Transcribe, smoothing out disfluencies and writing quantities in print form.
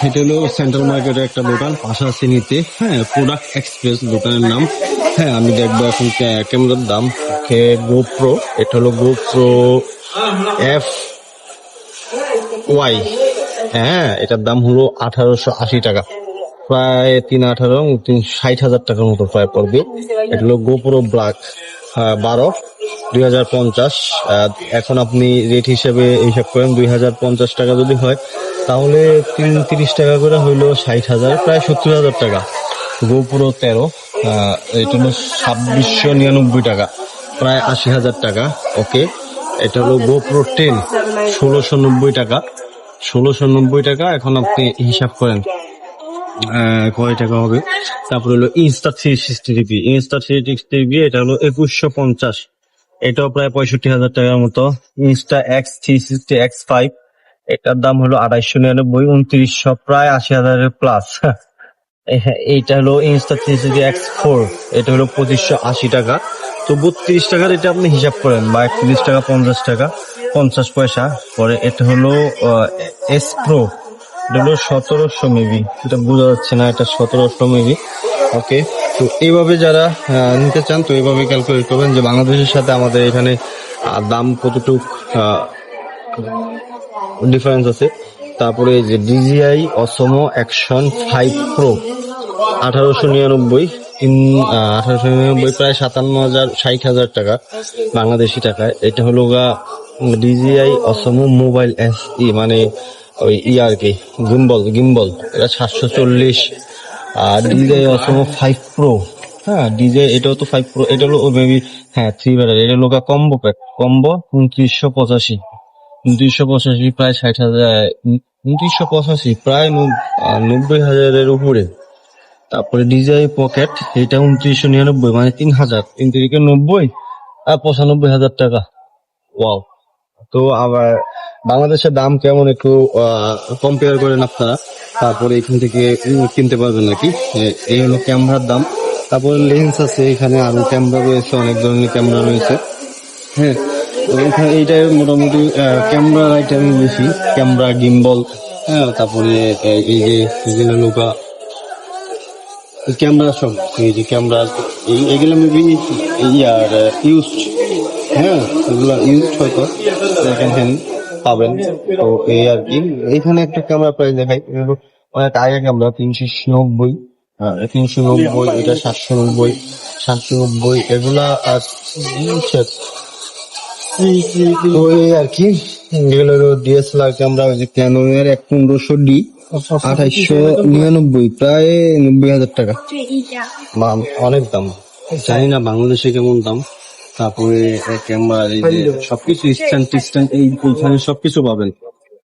এটা হলো সেন্ট্রাল মার্কেটের একটা দোকান পাশাশ্রেণীতে, হ্যাঁ, প্রোডাক্ট এক্সপ্রেস দোকানের নাম। হ্যাঁ, আমি দেখবো এখন ক্যামেরার দাম। গোপ্রো, এটা হলো গোপ্রো FY। হ্যাঁ, এটার দাম হলো 1880 টাকা, প্রায় 60,000 টাকার মতো প্রায় পড়বে। এটা হলো গোপ্রো ব্ল্যাক 12 2050। এখন আপনি রেট হিসেবে হিসাব করেন 2050 টাকা যদি হয় তাহলে 30 টাকা করে হইলো 60,000, প্রায় 70,000 টাকা। গোপ্রো 13 এটা হলো 2699 টাকা, প্রায় 80,000 টাকা। ওকে, এটা হলো গোপ্রো 10 1690 টাকা, 1690 টাকা। এখন আপনি হিসাব করেন কয় টাকা হবে। তারপর হলো Insta360 Insta360, এটা হলো 2150, এটাও প্রায় 65,000 টাকার মতো। Insta X360 X5, এটার দাম হলো 2899, 2900, প্রায় 80,000 প্লাস। এইটা হলো Insta360 X4, এটা হলো 2580 টাকা। তো 32 টাকার এটা আপনি হিসাব করেন, বা 31 টাকা 50 টাকা 50 পয়সা পরে। এটা হলো S Pro, এটা হলো 1700 মেবি, এটা বোঝা যাচ্ছে না, এটা 1700 মেবি। ওকে, তো এইভাবে যারা নিতে চান তো এইভাবে ক্যালকুলেট করবেন যে বাংলাদেশের সাথে আমাদের এখানে দাম কতটুক ডিফারেন্স আছে। তারপরে এই যে DJI Osmo Action 5 Pro 1899, 1899, প্রায় 57,000 60,000 টাকা বাংলাদেশি টাকায়। এটা হলো DJI Osmo Mobile SE, মানে ওই আর কি গিম্বল, এটা 740। আর DJI Osmo 5 Pro, হ্যাঁ DJI, এটাও তো 5 Pro, এটা হলো মেবি, হ্যাঁ 3 ব্যাটারি। এটা হলো কম্বো প্যাক, কম্বো 2985, 2985, প্রায় 60,000, 2985, প্রায় 90,000-এর উপরে। তারপরে DJI পকেট, এটা 2999, মানে 3,000, 3 থেকে 90 আর 95,000 টাকা। ওয়াও! তো আবার বাংলাদেশের দাম কেমন একটু কম্পেয়ার করেন আপনারা, তারপরে এখান থেকে কিনতে পারবেন নাকি। এই হলো ক্যামেরার দাম। তারপরে লেন্স আছে, এখানে আরো ক্যামেরা রয়েছে, অনেক ধরনের ক্যামেরা রয়েছে। হ্যাঁ, তো এখানে এইটাই মোটামুটি ক্যামেরার আইটেম বেশি, ক্যামেরা, গিম্বল, হ্যাঁ, তারপরে এই যে এগুলো নৌকা ক্যামেরা সব, এই যে ক্যামেরা এগুলো মেবি আর ইউজড, হ্যাঁ এগুলো ইউজড হয়তো সেকেন্ড হ্যান্ড পাবেন। তো এই আর কি। এখানে একটা ক্যামেরা প্রাইস দেখাই, অনেক আগে ক্যামেরা 390, 390, এটা 790, 790, এগুলা তো এই আর কি। এগুলো হলো DSLR ক্যামেরা, ওই যে ক্যানোনের 1500D 2899, প্রায় 90,000 টাকা। অনেক দাম, জানি না বাংলাদেশে কেমন দাম। তারপরে ক্যামেরা, এই যে সবকিছু স্ট্যান্ড এইখানে সবকিছু পাবেন।